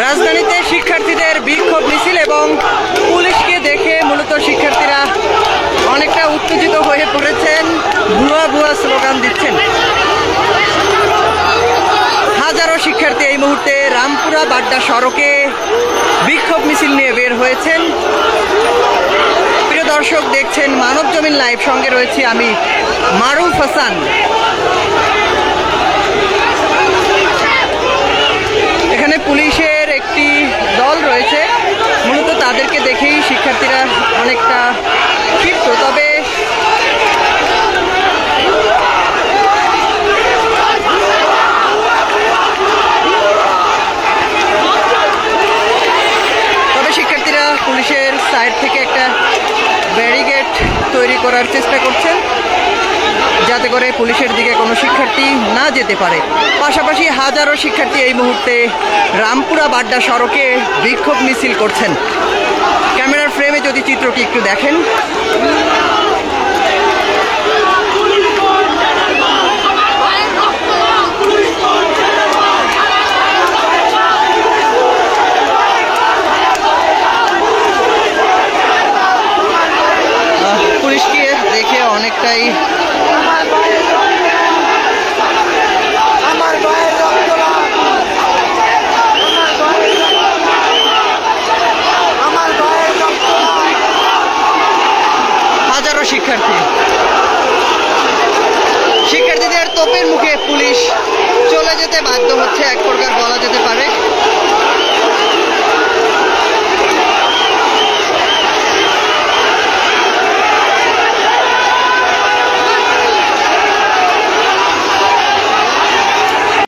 রাজধানীতে শিক্ষার্থীদের বিক্ষোভ মিছিল এবং পুলিশকে দেখে মূলত শিক্ষার্থীরা অনেকটা উত্তেজিত হয়ে পড়েছেন, ভুয়া ভুয়া স্লোগান দিচ্ছেন। হাজারো শিক্ষার্থী এই মুহূর্তে রামপুরা বাড্ডা সড়কে বিক্ষোভ মিছিল নিয়ে বের হয়েছেন। প্রিয় দর্শক, দেখছেন মানব জমিন লাইভ, সঙ্গে রয়েছি আমি মারুফ হাসান। এখানে পুলিশের একটি দল রয়েছে, মূলত তাদেরকে দেখেই শিক্ষার্থীরা অনেকটা ক্ষিপ্ত। তবে শিক্ষার্থীরা পুলিশের সাইড থেকে একটা ব্যারিকেড তৈরি করার চেষ্টা করছেন, যাতে করে পুলিশের দিকে কোনো শিক্ষার্থী না যেতে পারে। পাশাপাশি হাজারো শিক্ষার্থী এই মুহূর্তে রামপুরা বাড্ডা সড়কে বিক্ষোভ মিছিল করছেন। ক্যামেরার ফ্রেমে যদি চিত্রটি একটু দেখেন, পুলিশকে দেখে অনেকটাই হাজারো শিক্ষার্থীদের তোপের মুখে পুলিশ চলে যেতে বাধ্য হচ্ছে, এক প্রকার বলা যেতে পারে।